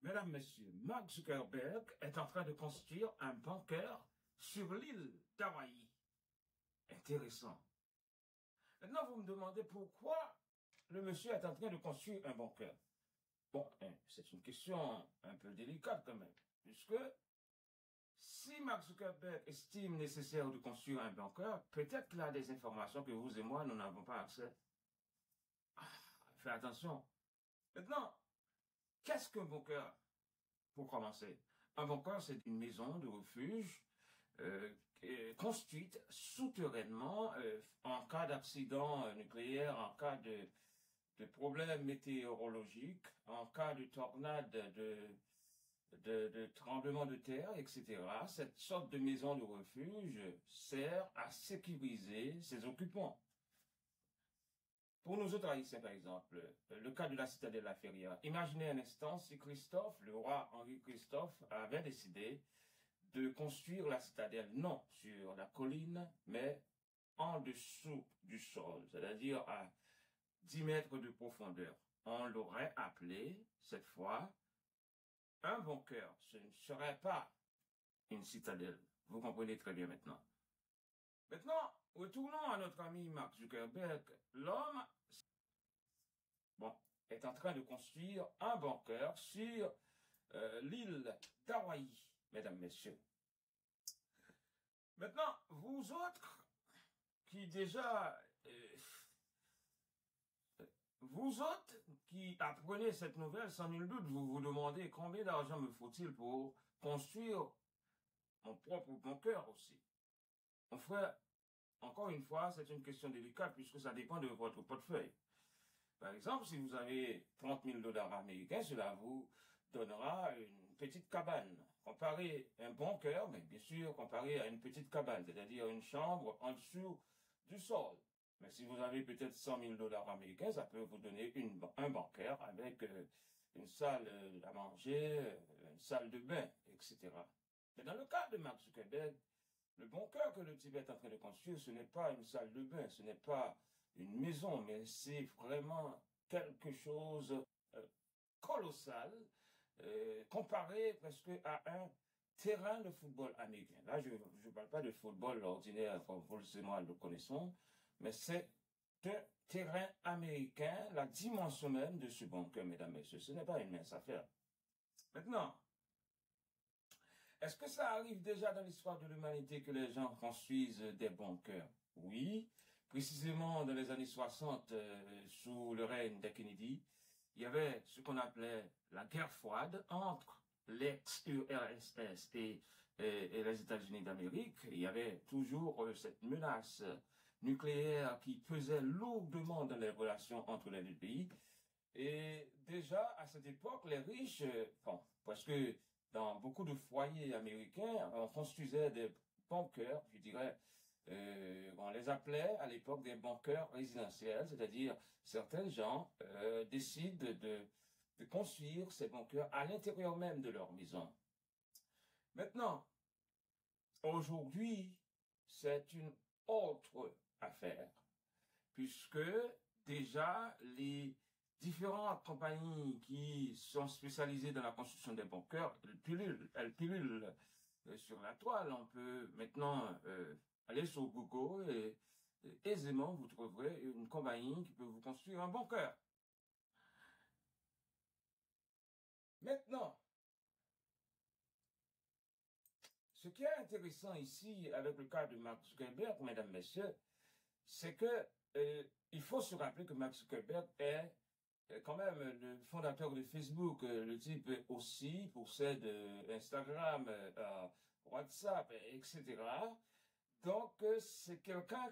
Mesdames, Messieurs, Mark Zuckerberg est en train de construire un bunker sur l'île d'Hawaï. Intéressant. Maintenant, vous me demandez pourquoi le monsieur est en train de construire un bunker. Bon, c'est une question un peu délicate quand même, puisque si Mark Zuckerberg estime nécessaire de construire un bunker, peut-être qu'il a des informations que vous et moi, nous n'avons pas accès. Faites attention. Maintenant, qu'est-ce qu'un bunker? Pour commencer, un bunker, c'est une maison de refuge construite souterrainement en cas d'accident nucléaire, en cas de problèmes météorologiques, en cas de tornade, de tremblement de terre, etc. Cette sorte de maison de refuge sert à sécuriser ses occupants. Pour nous autres Haïtiens, par exemple, le cas de la citadelle La Ferrière. Imaginez un instant si Christophe, le roi Henri Christophe, avait décidé de construire la citadelle, non sur la colline, mais en dessous du sol, c'est-à-dire à 10 mètres de profondeur. On l'aurait appelé, cette fois, un bunker. Ce ne serait pas une citadelle. Vous comprenez très bien maintenant. Maintenant, retournons à notre ami Mark Zuckerberg. L'homme, est en train de construire un bunker sur l'île d'Hawaï, mesdames, messieurs. Maintenant, vous autres, qui déjà, vous autres qui apprenez cette nouvelle, sans nul doute, vous vous demandez combien d'argent me faut-il pour construire mon propre bunker aussi. Mon frère, encore une fois, c'est une question délicate puisque ça dépend de votre portefeuille. Par exemple, si vous avez 30 000 dollars américains, cela vous donnera une petite cabane. Comparé à un bunker, mais bien sûr, comparé à une petite cabane, c'est-à-dire une chambre en dessous du sol. Mais si vous avez peut-être 100 000 dollars américains, ça peut vous donner un bunker avec une salle à manger, une salle de bain, etc. Mais dans le cas de Mark Zuckerberg, le bunker que le Tibet est en train de construire, ce n'est pas une salle de bain, ce n'est pas une maison, mais c'est vraiment quelque chose colossal, comparé presque à un terrain de football américain. Là, je ne parle pas de football ordinaire, comme vous et moi le connaissons, mais c'est un terrain américain, la dimension même de ce bunker, mesdames et messieurs. Ce n'est pas une mince affaire. Maintenant, est-ce que ça arrive déjà dans l'histoire de l'humanité que les gens construisent des bunkers? Oui, précisément dans les années 60, sous le règne de Kennedy, il y avait ce qu'on appelait la guerre froide entre l'ex-URSS et les États-Unis d'Amérique. Il y avait toujours cette menace nucléaire qui pesait lourdement dans les relations entre les deux pays. Et déjà, à cette époque, les riches, parce que dans beaucoup de foyers américains, on construisait des bunkers, je dirais, on les appelait à l'époque des bunkers résidentiels, c'est-à-dire certains gens décident de construire ces bunkers à l'intérieur même de leur maison. Maintenant, aujourd'hui, c'est une autre affaire, puisque déjà les différentes compagnies qui sont spécialisées dans la construction des bunkers, elles pullulent sur la toile. On peut maintenant aller sur Google et aisément vous trouverez une compagnie qui peut vous construire un bunker. Maintenant, ce qui est intéressant ici avec le cas de Mark Zuckerberg, mesdames, messieurs, c'est que il faut se rappeler que Mark Zuckerberg est quand même le fondateur de Facebook. Le type aussi possède Instagram, WhatsApp, etc. Donc c'est quelqu'un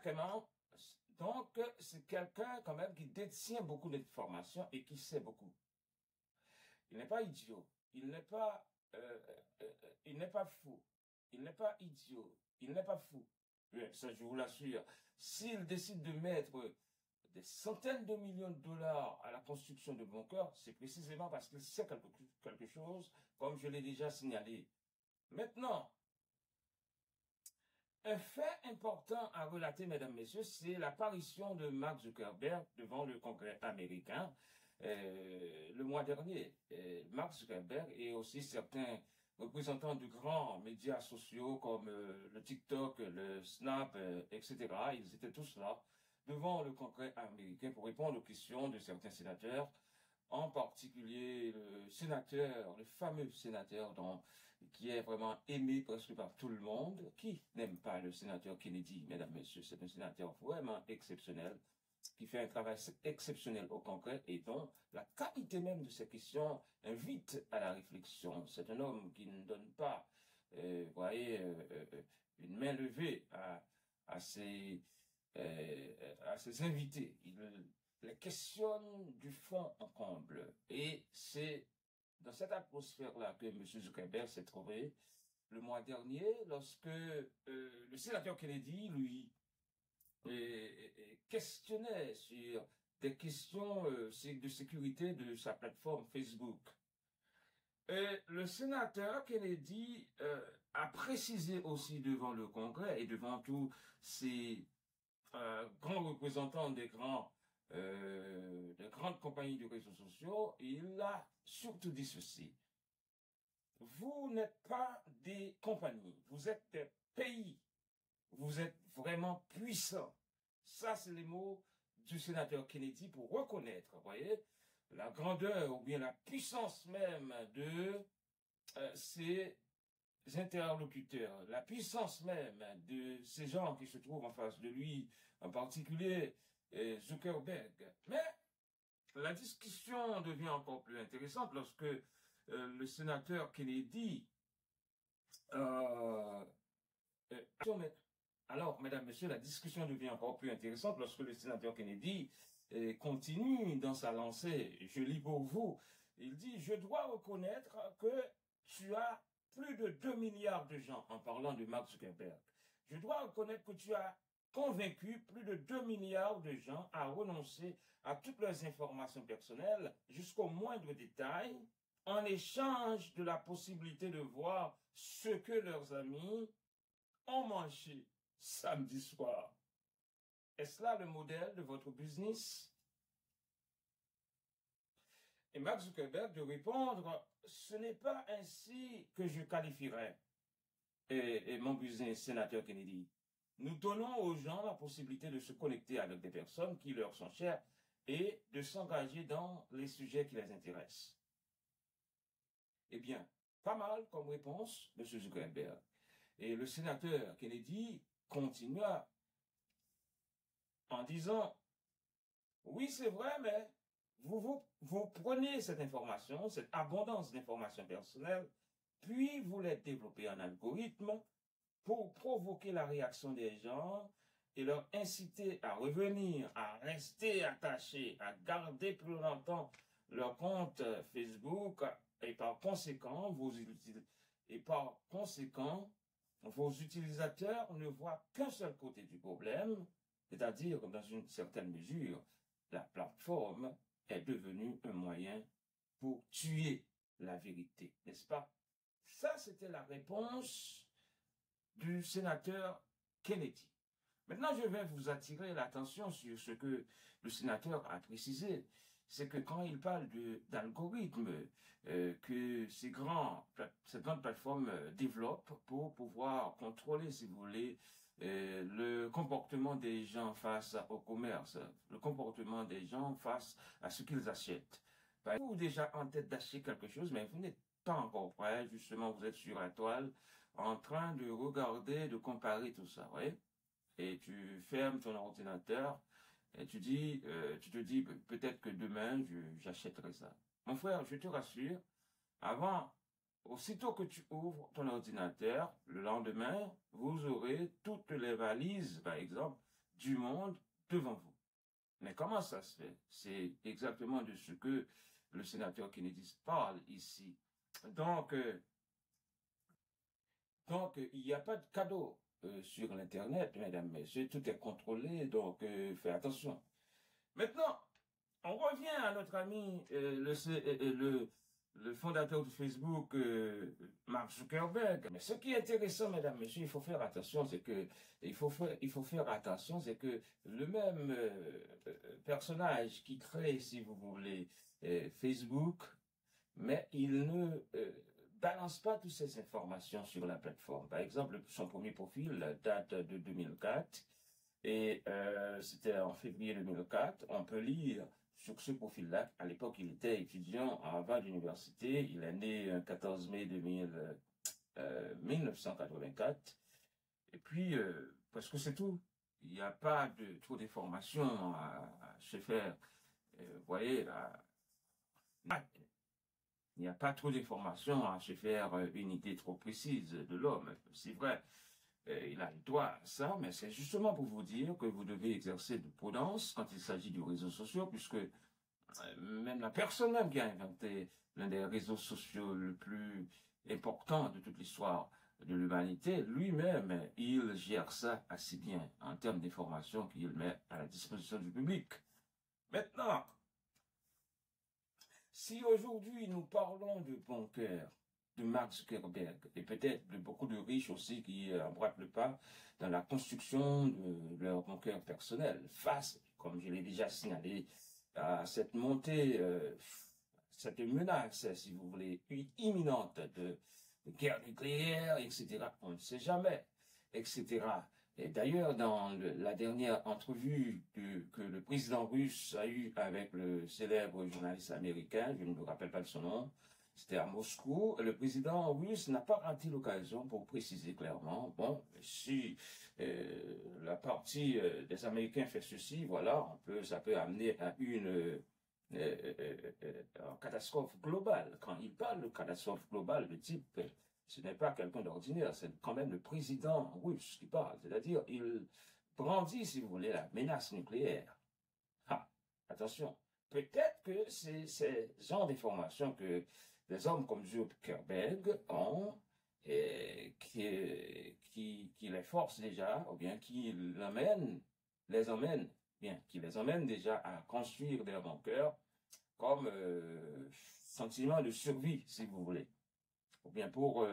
quand même qui détient beaucoup d'informations et qui sait beaucoup. Il n'est pas idiot, il n'est pas fou, il n'est pas idiot, il n'est pas fou. Ça, je vous l'assure. S'il décide de mettre des centaines de millions de dollars à la construction de bunkers, c'est précisément parce qu'il sait quelque chose, comme je l'ai déjà signalé. Maintenant, un fait important à relater, mesdames, messieurs, c'est l'apparition de Mark Zuckerberg devant le Congrès américain le mois dernier, Mark Zuckerberg et aussi certains représentants de grands médias sociaux comme le TikTok, le Snap, etc. Ils étaient tous là devant le Congrès américain pour répondre aux questions de certains sénateurs, en particulier le sénateur, le fameux sénateur qui est vraiment aimé presque par tout le monde. Qui n'aime pas le sénateur Kennedy, mesdames, messieurs? C'est un sénateur vraiment exceptionnel, qui fait un travail exceptionnel au Congrès et dont la qualité même de ses questions invite à la réflexion. C'est un homme qui ne donne pas, voyez, une main levée à ses invités. Il les questionne du fond en comble. Et c'est dans cette atmosphère-là que M. Zuckerberg s'est trouvé le mois dernier lorsque le sénateur Kennedy, lui, questionnait sur des questions de sécurité de sa plateforme Facebook. Et le sénateur Kennedy a précisé aussi devant le Congrès et devant tous ces grands représentants des grandes compagnies de réseaux sociaux, il a surtout dit ceci. Vous n'êtes pas des compagnies, vous êtes des pays. Vous êtes vraiment puissants. Ça, c'est les mots du sénateur Kennedy pour reconnaître, vous voyez, la grandeur ou bien la puissance même de ces interlocuteurs, la puissance même de ces gens qui se trouvent en face de lui, en particulier Zuckerberg. Mais la discussion devient encore plus intéressante lorsque le sénateur Kennedy alors, mesdames, messieurs, la discussion devient encore plus intéressante lorsque le sénateur Kennedy continue dans sa lancée. Je lis pour vous. Il dit, je dois reconnaître que tu as plus de 2 milliards de gens, en parlant de Mark Zuckerberg. Je dois reconnaître que tu as convaincu plus de 2 milliards de gens à renoncer à toutes leurs informations personnelles jusqu'au moindre détail en échange de la possibilité de voir ce que leurs amis ont mangé samedi soir. Est-ce là le modèle de votre business? Et Mark Zuckerberg de répondre, ce n'est pas ainsi que je qualifierais et mon business, sénateur Kennedy. Nous donnons aux gens la possibilité de se connecter avec des personnes qui leur sont chères et de s'engager dans les sujets qui les intéressent. Eh bien, pas mal comme réponse, M. Zuckerberg. Et le sénateur Kennedy continua en disant, oui, c'est vrai, mais vous prenez cette information, cette abondance d'informations personnelles, puis vous les développez en algorithme pour provoquer la réaction des gens et leur inciter à revenir, à rester attachés, à garder plus longtemps leur compte Facebook et par conséquent, vos utilisateurs ne voient qu'un seul côté du problème, c'est-à-dire, dans une certaine mesure, la plateforme est devenue un moyen pour tuer la vérité, n'est-ce pas? Ça, c'était la réponse du sénateur Kennedy. Maintenant, je vais vous attirer l'attention sur ce que le sénateur a précisé. C'est que quand il parle d'algorithmes que ces grandes plateformes développent pour pouvoir contrôler, si vous voulez, le comportement des gens face au commerce, le comportement des gens face à ce qu'ils achètent. Vous déjà en tête d'acheter quelque chose, mais vous n'êtes pas encore prêt, justement, vous êtes sur la toile, en train de regarder, de comparer tout ça, oui? Et tu fermes ton ordinateur, et tu te dis, peut-être que demain, j'achèterai ça. Mon frère, je te rassure, aussitôt que tu ouvres ton ordinateur, le lendemain, vous aurez toutes les valises, par exemple, du monde devant vous. Mais comment ça se fait? C'est exactement de ce que le sénateur Kennedy parle ici. Donc, il n'y a pas de cadeau sur l'Internet, mesdames, messieurs, tout est contrôlé, donc faites attention. Maintenant, on revient à notre ami, le fondateur de Facebook, Mark Zuckerberg. Mais ce qui est intéressant, mesdames, messieurs, il faut faire attention, c'est que le même personnage qui crée, si vous voulez, Facebook, mais il ne balance pas toutes ces informations sur la plateforme. Par exemple, son premier profil date de 2004 et c'était en février 2004. On peut lire sur ce profil-là, à l'époque il était étudiant à Harvard Université, il est né le 14 mai 1984, et puis parce que c'est tout. Il n'y a pas de trop d'informations à se faire, vous voyez, il n'y a pas trop d'informations à se faire une idée trop précise de l'homme. C'est vrai, il a le droit à ça, mais c'est justement pour vous dire que vous devez exercer de prudence quand il s'agit du réseau social, puisque même la personne même qui a inventé l'un des réseaux sociaux le plus important de toute l'histoire de l'humanité, lui-même, il gère ça assez bien en termes d'informations qu'il met à la disposition du public. Maintenant, si aujourd'hui nous parlons de bon cœur, de Mark Zuckerberg, et peut-être de beaucoup de riches aussi qui emboîtent le pas dans la construction de leur bon cœur personnel, face, comme je l'ai déjà signalé, à cette montée, cette menace, si vous voulez, imminente de guerre nucléaire, etc. On ne sait jamais, etc. Et d'ailleurs, dans la dernière entrevue que le président russe a eue avec le célèbre journaliste américain, je ne me rappelle pas de son nom, c'était à Moscou, le président russe n'a pas raté l'occasion pour préciser clairement, bon, si la partie des Américains fait ceci, voilà, ça peut amener à une catastrophe globale. Quand il parle de catastrophe globale, le type, ce n'est pas quelqu'un d'ordinaire, c'est quand même le président russe qui parle, c'est-à-dire il brandit, si vous voulez, la menace nucléaire. Ah, attention, peut-être que c'est ce genre d'informations que des hommes comme Zuckerberg ont et qui les forcent déjà, ou bien qui les emmènent déjà à construire des bunkers comme sentiment de survie, si vous voulez, ou bien pour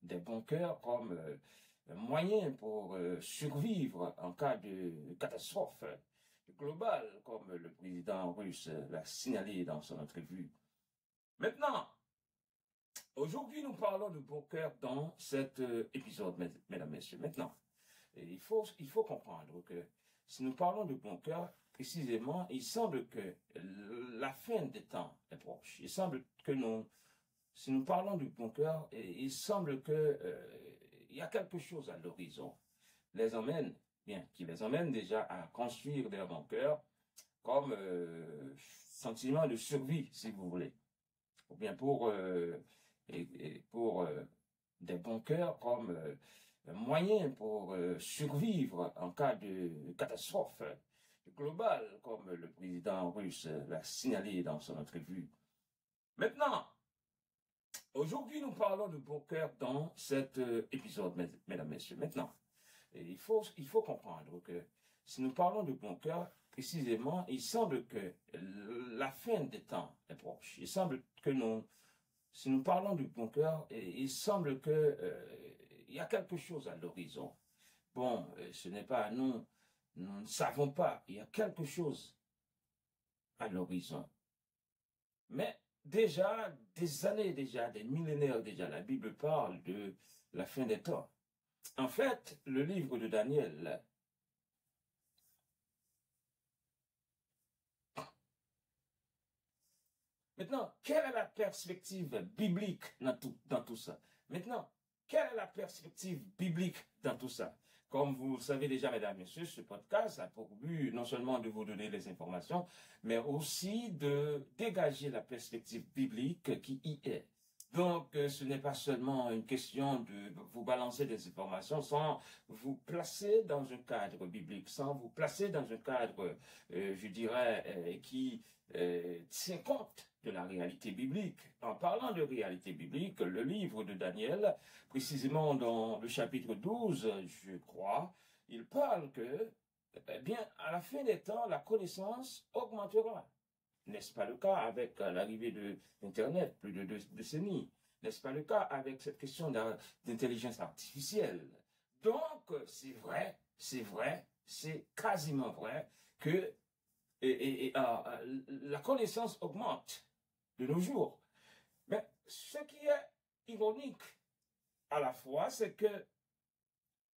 des bunkers comme moyen pour survivre en cas de catastrophe globale, comme le président russe l'a signalé dans son entrevue. Maintenant, aujourd'hui, nous parlons de bunker dans cet épisode, mesdames, messieurs. Maintenant, il faut comprendre que si nous parlons de bunker, précisément, il semble que la fin des temps est proche. Il semble que si nous parlons du bunker, il semble que il y a quelque chose à l'horizon qui les emmène déjà à construire des bunkers comme sentiment de survie, si vous voulez, ou bien pour des bunkers comme moyen pour survivre en cas de catastrophe globale, comme le président russe l'a signalé dans son entrevue. Maintenant, aujourd'hui, nous parlons de bunker dans cet épisode, mesdames, messieurs. Maintenant, il faut comprendre que si nous parlons de bunker, précisément, il semble que la fin des temps est proche. Il semble que si nous parlons du bunker, il semble que il y a quelque chose à l'horizon. Bon, ce n'est pas nous ne savons pas, il y a quelque chose à l'horizon. Mais déjà, des années déjà, des millénaires déjà, la Bible parle de la fin des temps. En fait, le livre de Daniel, maintenant, quelle est la perspective biblique dans tout ça? Maintenant, quelle est la perspective biblique dans tout ça? Comme vous le savez déjà, mesdames et messieurs, ce podcast a pour but non seulement de vous donner les informations, mais aussi de dégager la perspective biblique qui y est. Donc, ce n'est pas seulement une question de vous balancer des informations sans vous placer dans un cadre biblique, sans vous placer dans un cadre, je dirais, qui tient compte de la réalité biblique. En parlant de réalité biblique, le livre de Daniel, précisément dans le chapitre 12, je crois, il parle que, eh bien, à la fin des temps, la connaissance augmentera. N'est-ce pas le cas avec l'arrivée de l'Internet, plus de 2 décennies? N'est-ce pas le cas avec cette question d'intelligence artificielle? Donc, c'est vrai, c'est quasiment vrai que la connaissance augmente de nos jours. Mais ce qui est ironique à la fois, c'est que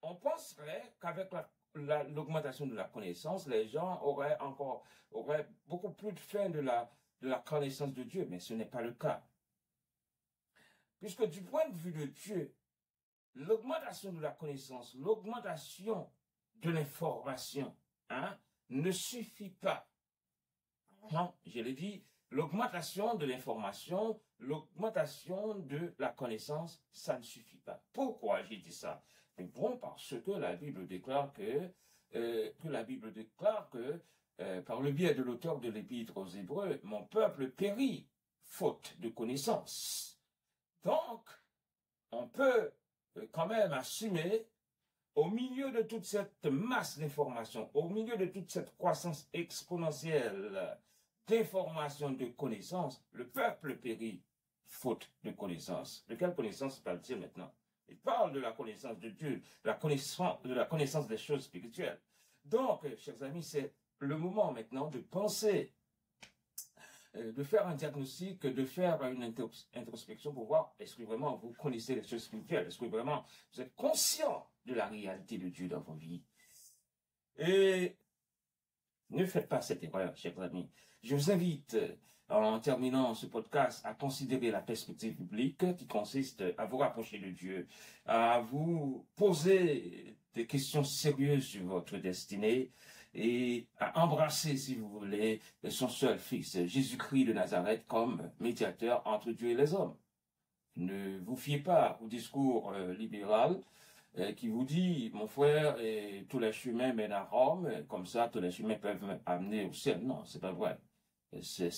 on penserait qu'avec l'augmentation de la connaissance, les gens auraient beaucoup plus de faim de la connaissance de Dieu, mais ce n'est pas le cas. Puisque du point de vue de Dieu, l'augmentation de la connaissance, l'augmentation de l'information, ne suffit pas. Je l'ai dit, l'augmentation de l'information, l'augmentation de la connaissance, ça ne suffit pas. Pourquoi j'ai dit ça? Bon, parce que la Bible déclare par le biais de l'auteur de l'Épître aux Hébreux, mon peuple périt faute de connaissance. Donc, on peut quand même assumer, au milieu de toute cette masse d'informations, au milieu de toute cette croissance exponentielle d'informations, de connaissances, le peuple périt faute de connaissance. De quelle connaissance parle-t-il maintenant? Il parle de la connaissance de Dieu, de la connaissance des choses spirituelles. Donc, chers amis, c'est le moment maintenant de penser, de faire un diagnostic, de faire une introspection pour voir est-ce que vraiment vous connaissez les choses spirituelles, est-ce que vraiment vous êtes conscient de la réalité de Dieu dans vos vies. Et ne faites pas cette erreur, chers amis. Je vous invite, en terminant ce podcast, à considérer la perspective biblique qui consiste à vous rapprocher de Dieu, à vous poser des questions sérieuses sur votre destinée et à embrasser, si vous voulez, son seul Fils, Jésus-Christ de Nazareth, comme médiateur entre Dieu et les hommes. Ne vous fiez pas au discours libéral qui vous dit, mon frère, tous les chemins mènent à Rome, comme ça, tous les chemins peuvent amener au ciel. Non, c'est pas vrai. C'est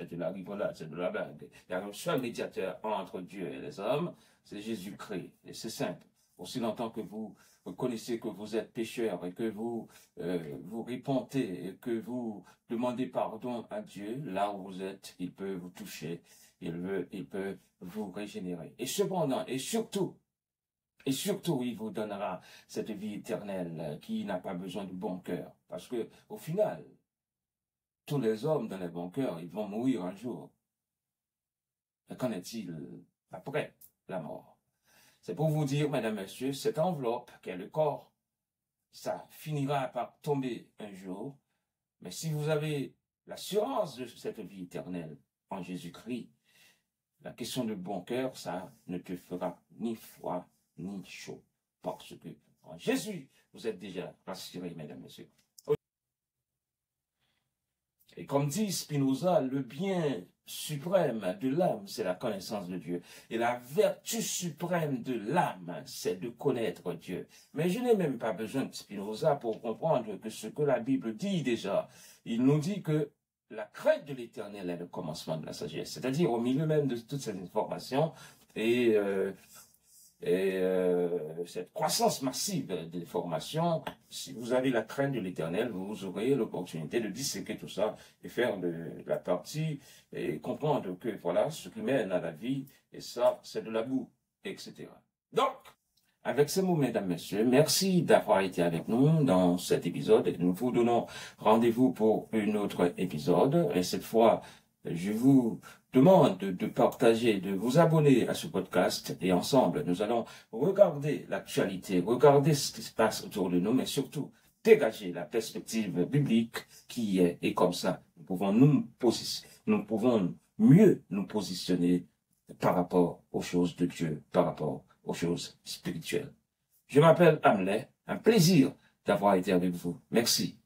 de la rigolade, c'est de la blague. Il y a un seul médiateur entre Dieu et les hommes, c'est Jésus-Christ. Et c'est simple. Aussi longtemps que vous reconnaissez que vous êtes pécheur et que vous vous repentez et que vous demandez pardon à Dieu, là où vous êtes, il peut vous toucher, il peut vous régénérer. Et cependant, et surtout, il vous donnera cette vie éternelle qui n'a pas besoin de bon cœur. Parce que, au final, tous les hommes dans les bons cœurs, ils vont mourir un jour. Mais qu'en est-il après la mort? C'est pour vous dire, mesdames, messieurs, cette enveloppe qu'est le corps, ça finira par tomber un jour. Mais si vous avez l'assurance de cette vie éternelle en Jésus-Christ, la question de bon cœur, ça ne te fera ni froid ni chaud. Parce que en Jésus, vous êtes déjà rassurés, mesdames, messieurs. Et comme dit Spinoza, le bien suprême de l'âme, c'est la connaissance de Dieu. Et la vertu suprême de l'âme, c'est de connaître Dieu. Mais je n'ai même pas besoin de Spinoza pour comprendre que ce que la Bible dit déjà, il nous dit que la crainte de l'Éternel est le commencement de la sagesse. C'est-à-dire au milieu même de toutes ces informations et cette croissance massive des formations, si vous avez la crainte de l'Éternel, vous aurez l'opportunité de disséquer tout ça et faire de la partie et comprendre que voilà ce qui mène à la vie, et ça, c'est de la boue, etc. Donc, avec ces mots, mesdames, messieurs, merci d'avoir été avec nous dans cet épisode et nous vous donnons rendez-vous pour un autre épisode. Et cette fois, je vous demande de partager, de vous abonner à ce podcast et ensemble, nous allons regarder l'actualité, regarder ce qui se passe autour de nous, mais surtout dégager la perspective biblique qui est, et comme ça, nous pouvons mieux nous positionner par rapport aux choses de Dieu, par rapport aux choses spirituelles. Je m'appelle Hamlet, un plaisir d'avoir été avec vous. Merci.